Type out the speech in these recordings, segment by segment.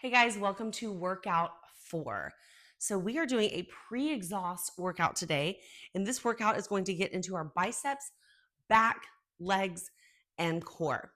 Hey guys, welcome to workout 4. So we are doing a pre-exhaust workout today, and this workout is going to get into our biceps, back, legs, and core.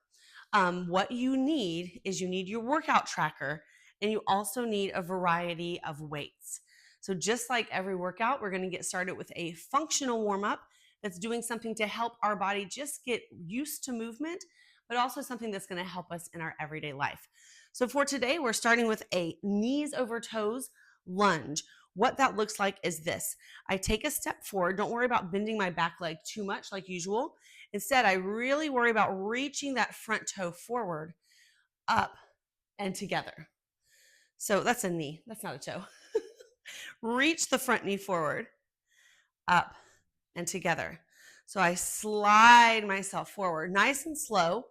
What you need is you need your workout tracker, and you also need a variety of weights. So just like every workout, we're going to get started with a functional warm-up that's doing something to help our body just get used to movement, but also something that's going to help us in our everyday life. So for today, we're starting with a knees over toes lunge. What that looks like is this. I take a step forward. Don't worry about bending my back leg too much like usual. Instead, I really worry about reaching that front toe forward, up, and together. So that's a knee. That's not a toe. Reach the front knee forward, up, and together. So I slide myself forward nice and slow.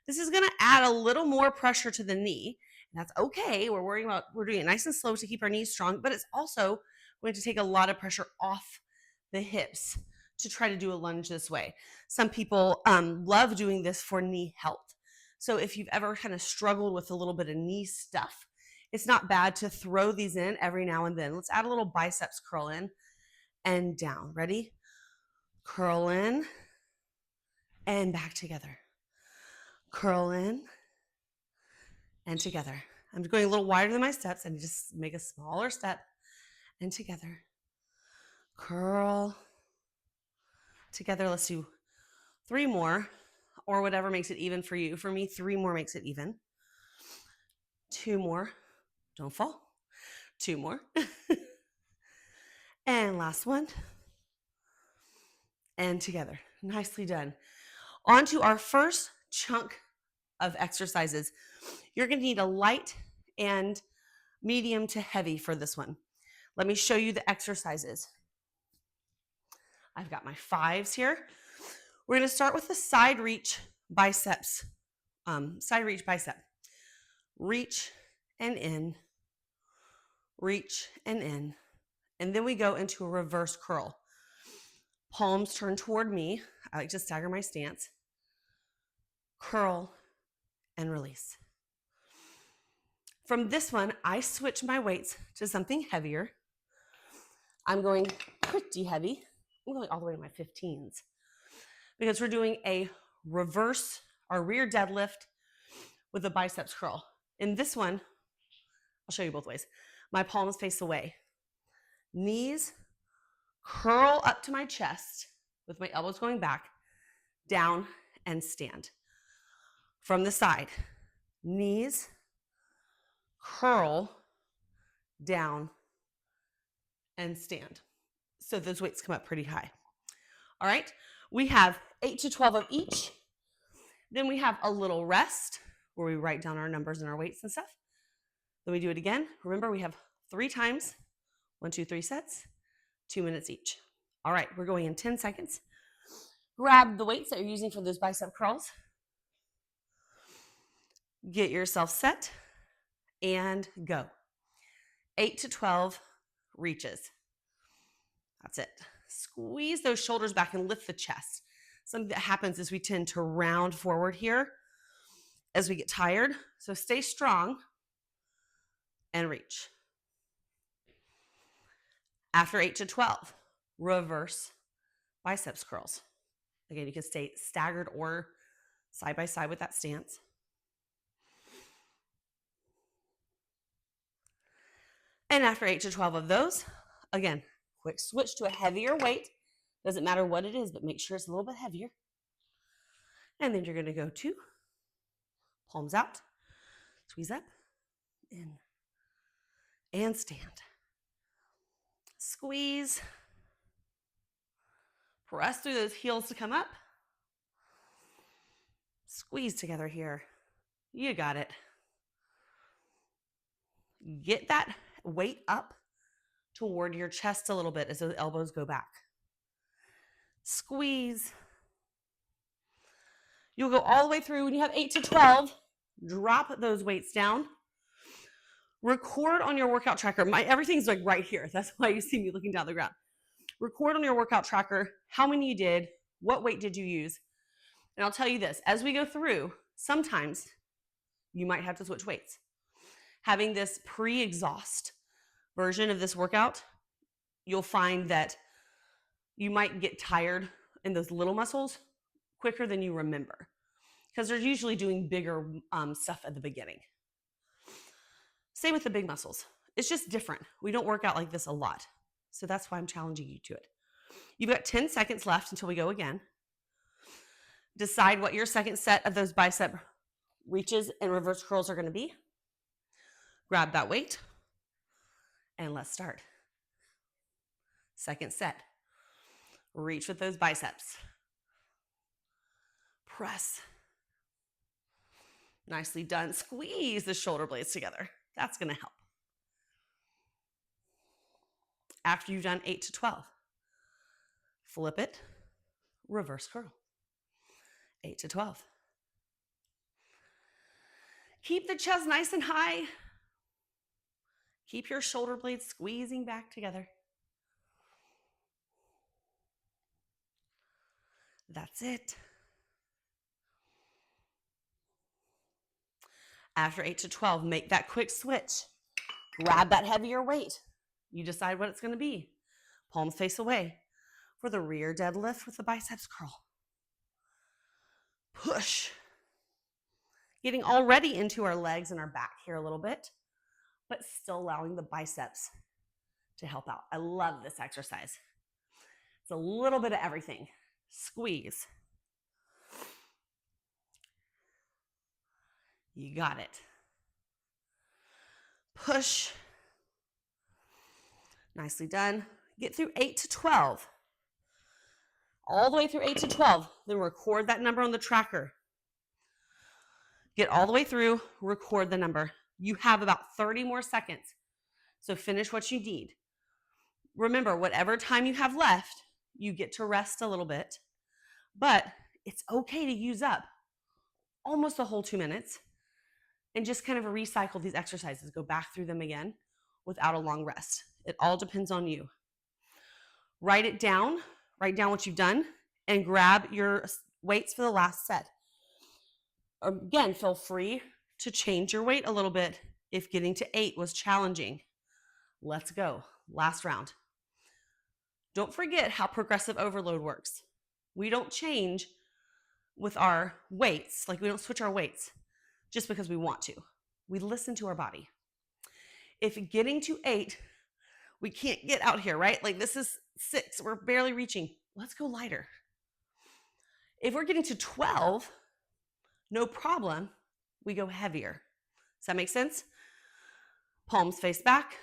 This is going to add a little more pressure to the knee. And that's okay. We're doing it nice and slow to keep our knees strong, but it's also going to take a lot of pressure off the hips to try to do a lunge this way. Some people love doing this for knee health. So if you've ever kind of struggled with a little bit of knee stuff, it's not bad to throw these in every now and then. Let's add a little biceps curl in and down. Ready? Curl in and back together. Curl in and together. I'm going a little wider than my steps and just make a smaller step and together. Curl together. Let's do 3 more or whatever makes it even for you. For me, 3 more makes it even. 2 more. Don't fall. 2 more. And last one. And together. Nicely done. On to our first chunk of exercises. You're going to need a light and medium to heavy for this one. Let me show you the exercises. I've got my 5s here. We're going to start with the side reach biceps. Side reach bicep. Reach and in. Reach and in. And then we go into a reverse curl. Palms turn toward me. I like to stagger my stance. Curl and release. From this one, I switch my weights to something heavier. I'm going pretty heavy. I'm going all the way to my 15s because we're doing a reverse or rear deadlift with a biceps curl. In this one, I'll show you both ways. My palms face away. Knees curl up to my chest with my elbows going back, down and stand. From the side, knees curl down and stand. So those weights come up pretty high. All right, we have 8 to 12 of each. Then we have a little rest where we write down our numbers and our weights and stuff. Then we do it again. Remember, we have 3 times, 1, 2, 3 sets, 2 minutes each. All right, we're going in 10 seconds. Grab the weights that you're using for those bicep curls. Get yourself set and go. 8 to 12 reaches. That's it. Squeeze those shoulders back and lift the chest. Something that happens is we tend to round forward here as we get tired. So stay strong and reach. After 8 to 12, reverse biceps curls. Again, you can stay staggered or side by side with that stance. And after 8 to 12 of those, again, quick switch to a heavier weight. Doesn't matter what it is, but make sure it's a little bit heavier. And then you're going to go to palms out, squeeze up, in, and stand. Squeeze. Press through those heels to come up. Squeeze together here. You got it. Get that weight up toward your chest a little bit as those elbows go back. Squeeze. You'll go all the way through. When you have 8 to 12, drop those weights down. Record on your workout tracker. Everything's like right here. That's why you see me looking down the ground. Record on your workout tracker how many you did, what weight did you use. And I'll tell you this, as we go through, sometimes you might have to switch weights. Having this pre-exhaust version of this workout, you'll find that you might get tired in those little muscles quicker than you remember because they're usually doing bigger stuff at the beginning. Same with the big muscles. It's just different. We don't work out like this a lot. So that's why I'm challenging you to it. You've got 10 seconds left until we go again. Decide what your second set of those bicep reaches and reverse curls are going to be. Grab that weight and let's start. Second set. Reach with those biceps. Press. Nicely done. Squeeze the shoulder blades together. That's going to help. After you've done 8 to 12, flip it, reverse curl. 8 to 12. Keep the chest nice and high. Keep your shoulder blades squeezing back together. That's it. After 8 to 12, make that quick switch. Grab that heavier weight. You decide what it's going to be. Palms face away for the rear deadlift with the biceps curl. Push. Getting already into our legs and our back here a little bit, but still allowing the biceps to help out. I love this exercise. It's a little bit of everything. Squeeze. You got it. Push. Nicely done. Get through 8 to 12. All the way through 8 to 12. Then record that number on the tracker. Get all the way through, record the number. You have about 30 more seconds. So finish what you need. Remember, whatever time you have left, you get to rest a little bit. But it's okay to use up almost the whole 2 minutes and just kind of recycle these exercises. Go back through them again without a long rest. It all depends on you. Write it down. Write down what you've done and grab your weights for the last set. Again, feel free to change your weight a little bit if getting to 8 was challenging. Let's go. Last round. Don't forget how progressive overload works. We don't change with our weights, like we don't switch our weights just because we want to. We listen to our body. If getting to 8, we can't get out here, right? Like this is 6, we're barely reaching. Let's go lighter. If we're getting to 12, no problem, we go heavier. Does that make sense? Palms face back,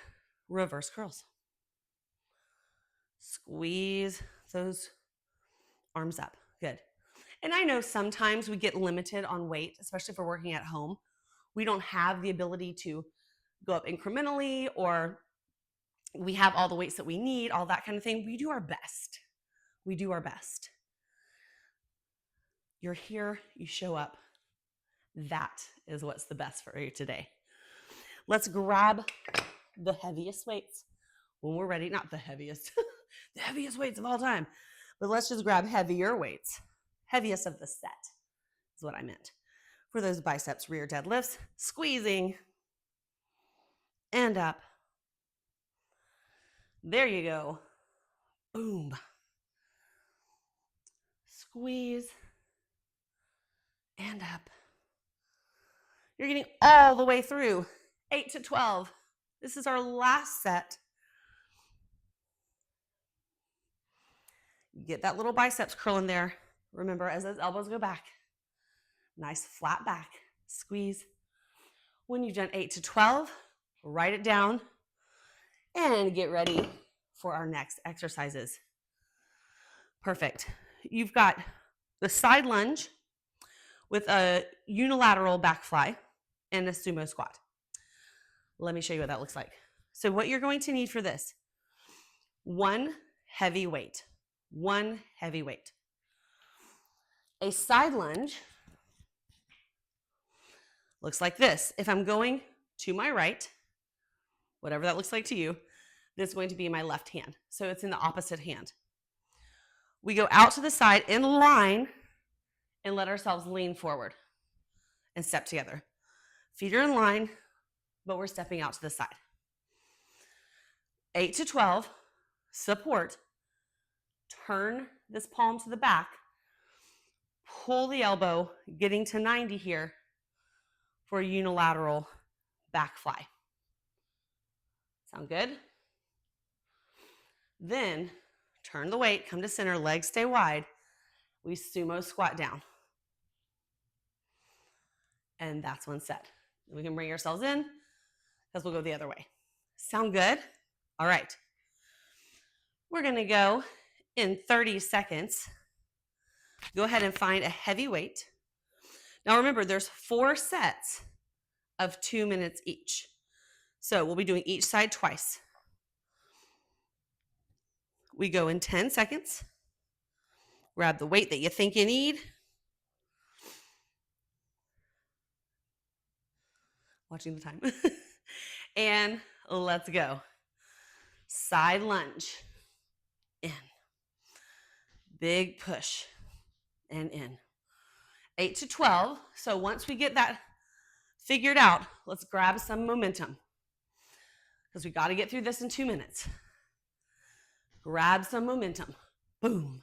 reverse curls. Squeeze those arms up. Good. And I know sometimes we get limited on weight, especially if we're working at home. We don't have the ability to go up incrementally, or we have all the weights that we need, all that kind of thing. We do our best. We do our best. You're here, you show up. That is what's the best for you today. Let's grab the heaviest weights when we're ready. Not the heaviest, the heaviest weights of all time. But let's just grab heavier weights. Heaviest of the set is what I meant. For those biceps rear deadlifts, squeezing and up. There you go. Boom. Squeeze and up. You're getting all the way through 8 to 12. This is our last set. Get that little biceps curl in there. Remember, as those elbows go back, nice flat back, squeeze. When you've done 8 to 12, write it down and get ready for our next exercises. Perfect. You've got the side lunge with a unilateral back fly and a sumo squat. Let me show you what that looks like. So what you're going to need for this, one heavy weight. A side lunge looks like this. If I'm going to my right, whatever that looks like to you, this is going to be my left hand. So it's in the opposite hand. We go out to the side in line and let ourselves lean forward and step together. Feet are in line, but we're stepping out to the side. 8 to 12, support. Turn this palm to the back. Pull the elbow, getting to 90 here for a unilateral back fly. Sound good? Then turn the weight, come to center, legs stay wide. We sumo squat down. And that's one set. We can bring ourselves in because we'll go the other way. Sound good? All right. We're going to go in 30 seconds. Go ahead and find a heavy weight. Now remember, there's 4 sets of 2 minutes each. So we'll be doing each side twice. We go in 10 seconds. Grab the weight that you think you need. Watching the time. And let's go. Side lunge. In. Big push. And in. 8 to 12. So once we get that figured out, let's grab some momentum. Because we got to get through this in 2 minutes. Grab some momentum. Boom.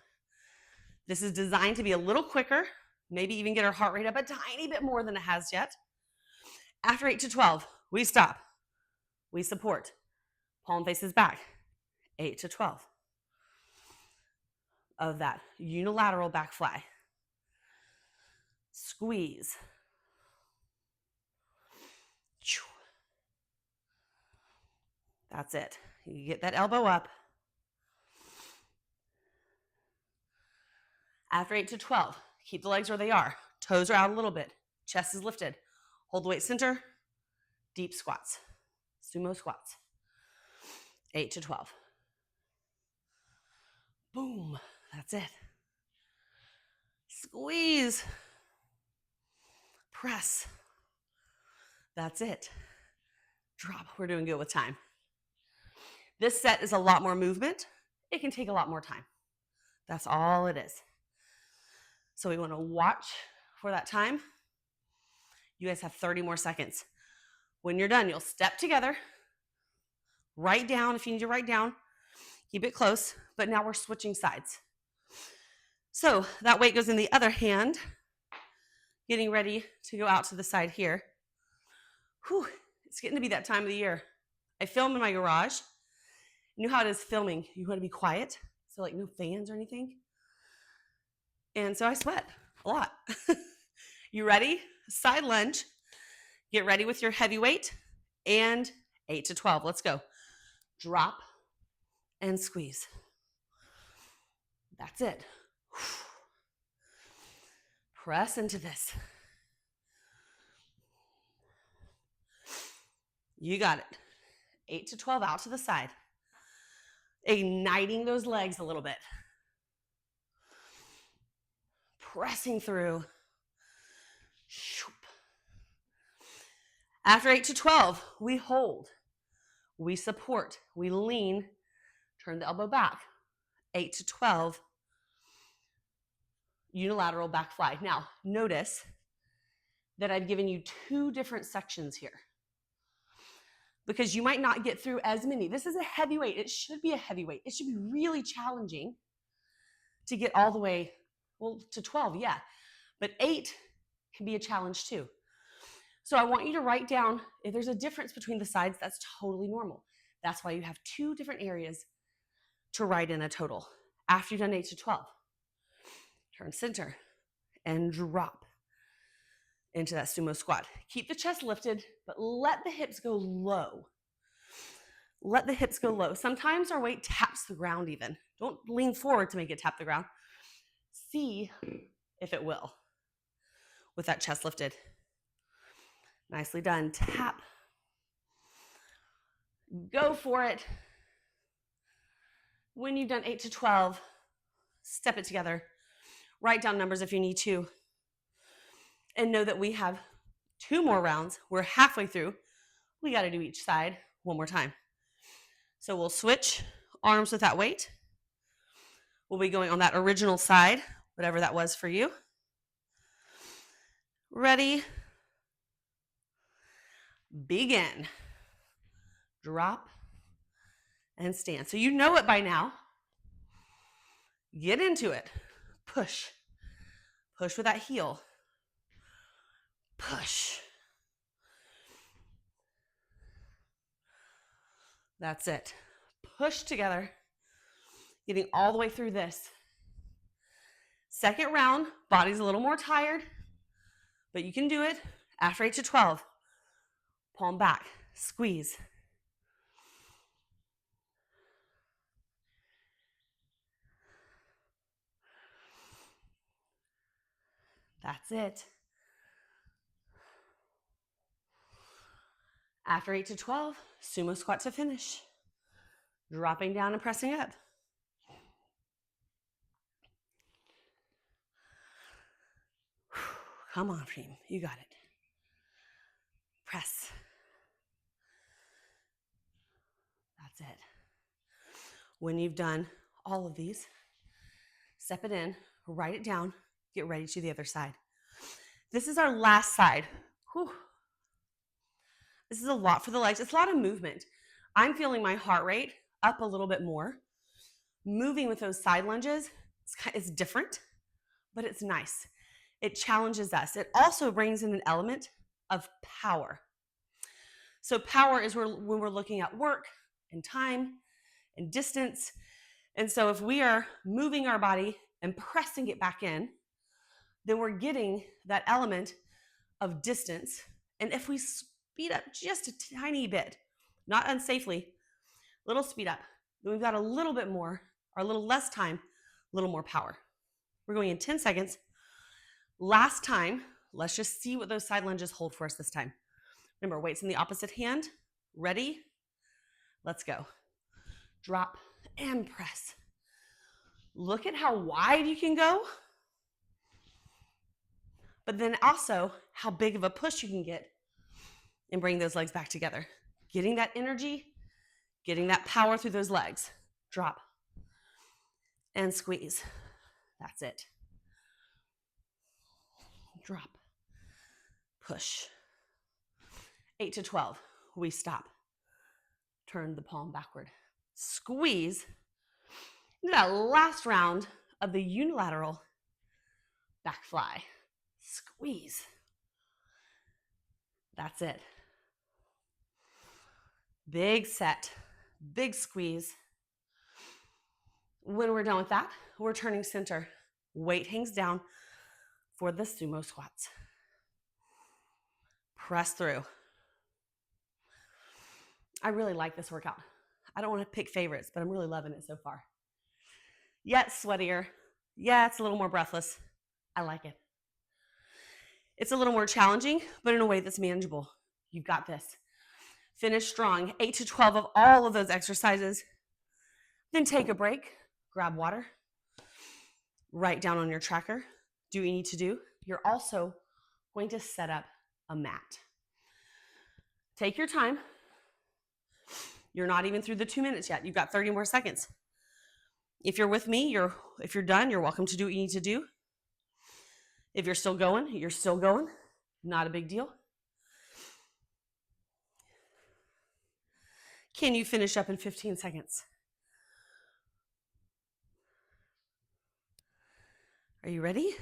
This is designed to be a little quicker, maybe even get our heart rate up a tiny bit more than it has yet. After 8 to 12, we stop. We support. Palm faces back. 8 to 12 of that unilateral back fly. Squeeze. That's it. You get that elbow up. After 8 to 12, keep the legs where they are. Toes are out a little bit. Chest is lifted. Hold the weight center. Deep squats. Sumo squats. 8 to 12. Boom. That's it. Squeeze. Press. That's it. Drop. We're doing good with time. This set is a lot more movement. It can take a lot more time. That's all it is. So we want to watch for that time. You guys have 30 more seconds. When you're done, you'll step together. Write down if you need to write down. Keep it close. But now we're switching sides. So that weight goes in the other hand. Getting ready to go out to the side here. Whew, it's getting to be that time of the year. I film in my garage. You know how it is filming. You want to be quiet. So like no fans or anything. And so I sweat a lot. You ready? Side lunge. Get ready with your heavy weight. And 8 to 12. Let's go. Drop and squeeze. That's it. Press into this. You got it. 8 to 12 out to the side. Igniting those legs a little bit. Pressing through. After 8 to 12, we hold. We support. We lean. Turn the elbow back. 8 to 12. Unilateral back fly. Now, notice that I've given you 2 different sections here. Because you might not get through as many. This is a heavy weight. It should be a heavy weight. It should be really challenging to get all the way, well, to 12, yeah. But 8 can be a challenge too. So I want you to write down, if there's a difference between the sides, that's totally normal. That's why you have 2 different areas to write in a total. After you've done 8 to 12, turn center and drop into that sumo squat. Keep the chest lifted, but let the hips go low. Let the hips go low. Sometimes our weight taps the ground even. Don't lean forward to make it tap the ground. See if it will with that chest lifted. Nicely done. Tap. Go for it. When you've done 8 to 12, step it together. Write down numbers if you need to. And know that we have 2 more rounds. We're halfway through. We got to do each side one more time. So we'll switch arms with that weight. We'll be going on that original side, whatever that was for you. Ready? Begin. Drop and stand. So you know it by now. Get into it. Push. Push with that heel. Push. That's it. Push together. Getting all the way through this. Second round, body's a little more tired, but you can do it. After 8 to 12, palm back, squeeze. That's it. After 8 to 12, sumo squat to finish. Dropping down and pressing up. Come on, Freem, you got it. Press. That's it. When you've done all of these, step it in, write it down, get ready to the other side. This is our last side. Whew. This is a lot for the legs. It's a lot of movement. I'm feeling my heart rate up a little bit more. Moving with those side lunges is different, but it's nice. It challenges us. It also brings in an element of power. So power is when we're looking at work and time and distance. And so if we are moving our body and pressing it back in, then we're getting that element of distance. And if we speed up just a tiny bit, not unsafely, little speed up, then we've got a little bit more, or a little less time, a little more power. We're going in 10 seconds. Last time, let's just see what those side lunges hold for us this time. Remember, weights in the opposite hand. Ready? Let's go. Drop and press. Look at how wide you can go, but then also how big of a push you can get and bring those legs back together. Getting that energy, getting that power through those legs. Drop and squeeze. That's it. Drop, push. 8 to 12, we stop. Turn the palm backward. Squeeze. Into that last round of the unilateral back fly. Squeeze. That's it. Big set, big squeeze. When we're done with that, we're turning center. Weight hangs down for the sumo squats. Press through. I really like this workout. I don't want to pick favorites, but I'm really loving it so far. Yeah, it's sweatier. Yeah, it's a little more breathless. I like it. It's a little more challenging, but in a way that's manageable. You've got this. Finish strong. 8 to 12 of all of those exercises. Then take a break. Grab water. Write down on your tracker. Do what you need to do. You're also going to set up a mat. Take your time. You're not even through the 2 minutes yet. You've got 30 more seconds. If you're with me, if you're done, you're welcome to do what you need to do. If you're still going, you're still going. Not a big deal. Can you finish up in 15 seconds? Are you ready?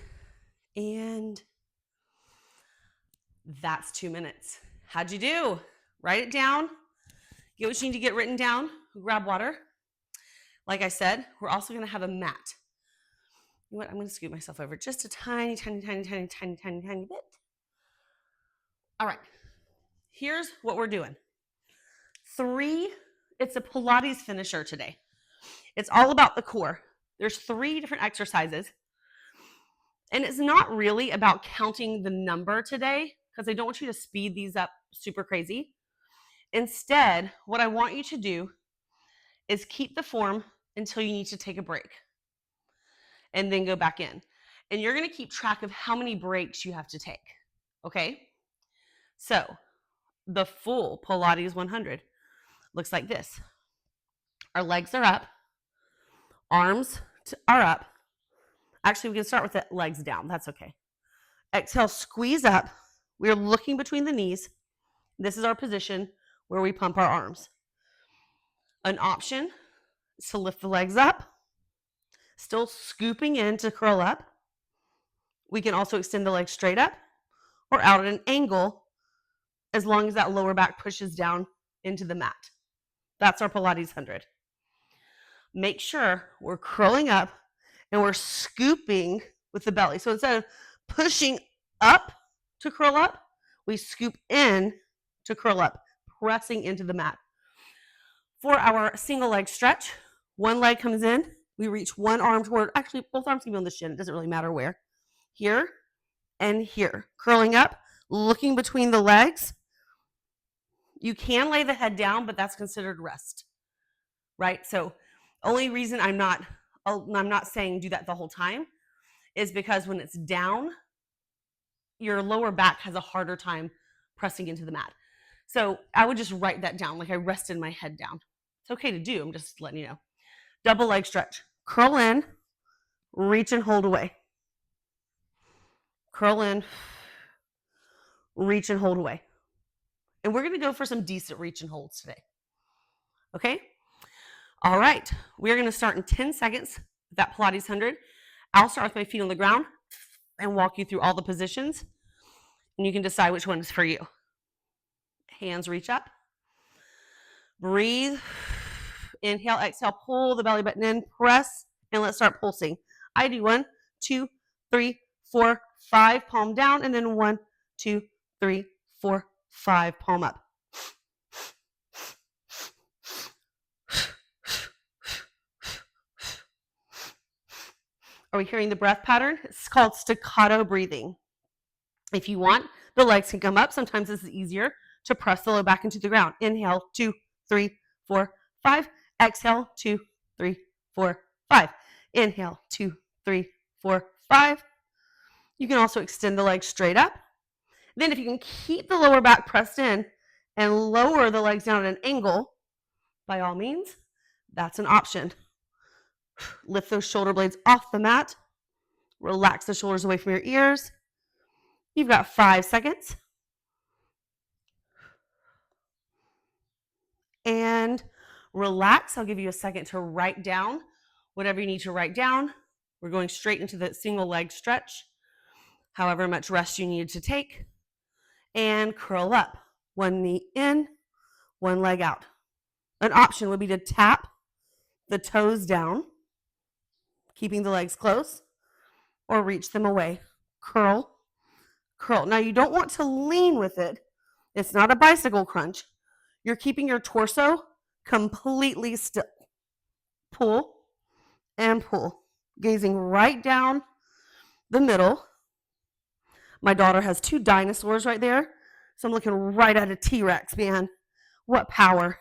And that's 2 minutes. How'd you do? Write it down. Get what you need to get written down. Grab water. Like I said, we're also going to have a mat. You know what? I'm going to scoot myself over just a tiny bit. All right. Here's what we're doing. 3, it's a Pilates finisher today. It's all about the core. There's 3 different exercises. And it's not really about counting the number today, because I don't want you to speed these up super crazy. Instead, what I want you to do is keep the form until you need to take a break and then go back in. And you're going to keep track of how many breaks you have to take, okay? So the full Pilates 100 looks like this. Our legs are up, arms are up. Actually, we can start with the legs down. That's okay. Exhale, squeeze up. We're looking between the knees This is our position where we pump our arms. An option is to lift the legs up, still scooping in to curl up. We can also extend the legs straight up or out at an angle as long as that lower back pushes down into the mat. That's our Pilates 100. Make sure we're curling up and we're scooping with the belly. So instead of pushing up to curl up, we scoop in to curl up, pressing into the mat. For our single leg stretch, one leg comes in, we reach one arm toward, actually both arms can be on the shin, it doesn't really matter where. Here and here. Curling up, looking between the legs. You can lay the head down, but that's considered rest, right? So only reason I'm not saying do that the whole time is because when it's down, your lower back has a harder time pressing into the mat. So I would just write that down, like I rested my head down. It's okay to do, I'm just letting you know. Double leg stretch. Curl in, reach and hold away. Curl in, reach and hold away. And we're gonna go for some decent reach and holds today. Okay? All right, we're gonna start in 10 seconds with that Pilates 100. I'll start with my feet on the ground and walk you through all the positions, and you can decide which one is for you. Hands reach up. Breathe. Inhale, exhale, pull the belly button in, press, and let's start pulsing. I do 1, 2, 3, 4, 5, palm down, and then 1, 2, 3, 4, 5, palm up. Are we hearing the breath pattern? It's called staccato breathing. If you want, the legs can come up. Sometimes this is easier to press the low back into the ground. Inhale, 2, 3, 4, 5. Exhale, 2, 3, 4, 5. Inhale, 2, 3, 4, 5. You can also extend the legs straight up. Then if you can keep the lower back pressed in and lower the legs down at an angle, by all means, that's an option. Lift those shoulder blades off the mat. Relax the shoulders away from your ears. You've got 5 seconds. And relax. I'll give you a second to write down whatever you need to write down. We're going straight into the single leg stretch, however much rest you needed to take. And curl up. One knee in, one leg out. An option would be to tap the toes down, keeping the legs close, or reach them away. Curl, curl. Now you don't want to lean with it. It's not a bicycle crunch. You're keeping your torso completely still. Pull and pull, gazing right down the middle. My daughter has 2 dinosaurs right there, so I'm looking right at a T-Rex, man. What power.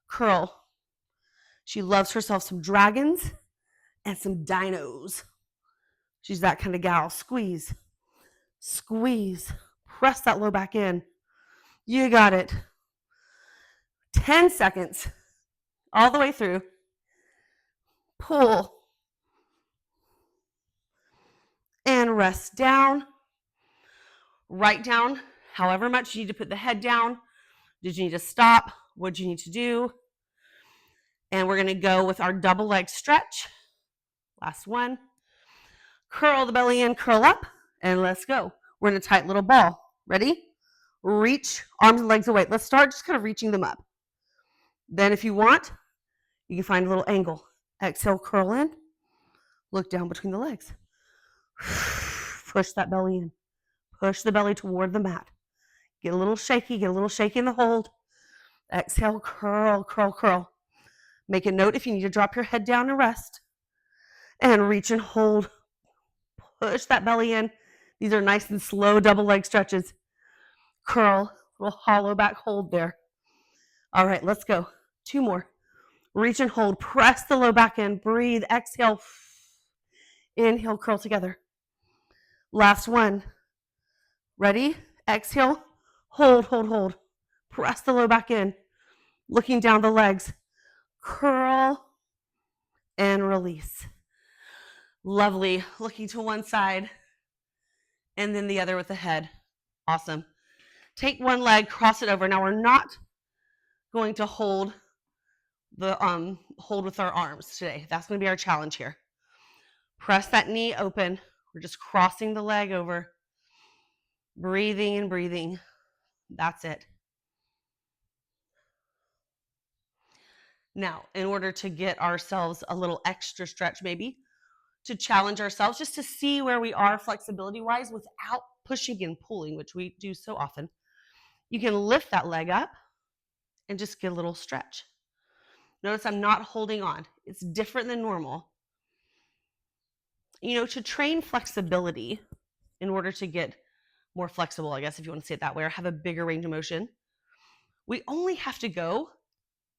Curl. She loves herself some dragons and some dinos. She's that kind of gal. Squeeze, squeeze. Press that low back in. You got it. 10 seconds all the way through. Pull and rest down. Write down however much you need to put the head down. Did you need to stop? What did you need to do? And we're going to go with our double leg stretch. Last one. Curl the belly in, curl up, and let's go. We're in a tight little ball. Ready? Reach arms and legs away. Let's start just kind of reaching them up. Then if you want, you can find a little angle. Exhale, curl in. Look down between the legs. Push that belly in. Push the belly toward the mat. Get a little shaky in the hold. Exhale, curl, curl, curl. Make a note if you need to drop your head down and rest. And reach and hold. Push that belly in. These are nice and slow double leg stretches. Curl, little hollow back hold there. All right, let's go. 2 more. Reach and hold. Press the low back in. Breathe. Exhale. Inhale, curl together. Last one. Ready? Exhale. Hold, hold, hold. Press the low back in. Looking down the legs. Curl and release. Lovely. Looking to one side and then the other with the head. Awesome. Take one leg, cross it over. Now we're not going to hold with our arms today. That's going to be our challenge here. Press that knee open. We're just crossing the leg over. Breathing and breathing. That's it. Now, in order to get ourselves a little extra stretch, maybe to challenge ourselves, just to see where we are flexibility-wise without pushing and pulling, which we do so often, you can lift that leg up and just get a little stretch. Notice I'm not holding on. It's different than normal. To train flexibility in order to get more flexible, I guess, if you want to say it that way, or have a bigger range of motion, we only have to go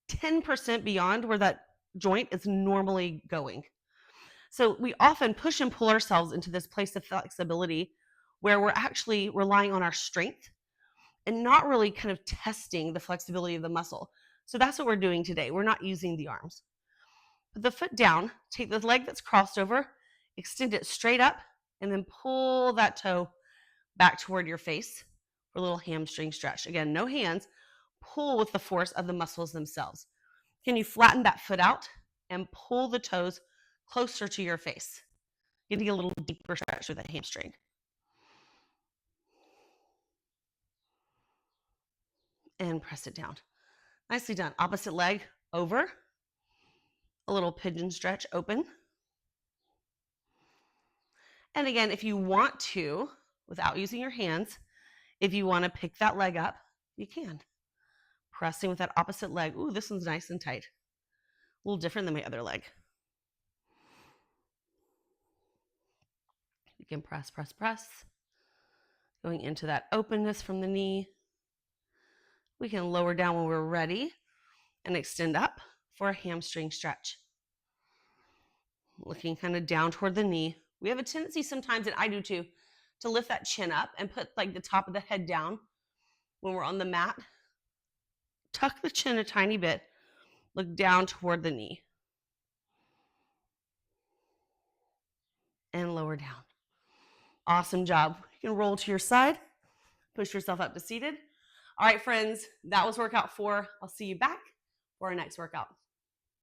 10% beyond where that joint is normally going. So we often push and pull ourselves into this place of flexibility where we're actually relying on our strength and not really kind of testing the flexibility of the muscle. So that's what we're doing today. We're not using the arms. Put the foot down, take the leg that's crossed over, extend it straight up, and then pull that toe back toward your face for a little hamstring stretch. Again, no hands. Pull with the force of the muscles themselves. Can you flatten that foot out and pull the toes closer to your face? Getting a little deeper stretch with that hamstring. And press it down. Nicely done. Opposite leg over. A little pigeon stretch open. And again, if you want to, without using your hands, if you want to pick that leg up, you can. Pressing with that opposite leg. Ooh, this one's nice and tight. A little different than my other leg. You can press, press, press. Going into that openness from the knee. We can lower down when we're ready and extend up for a hamstring stretch. Looking kind of down toward the knee. We have a tendency sometimes, and I do too, to lift that chin up and put like the top of the head down when we're on the mat. Tuck the chin a tiny bit. Look down toward the knee. And lower down. Awesome job. You can roll to your side. Push yourself up to seated. All right, friends, that was workout 4. I'll see you back for our next workout.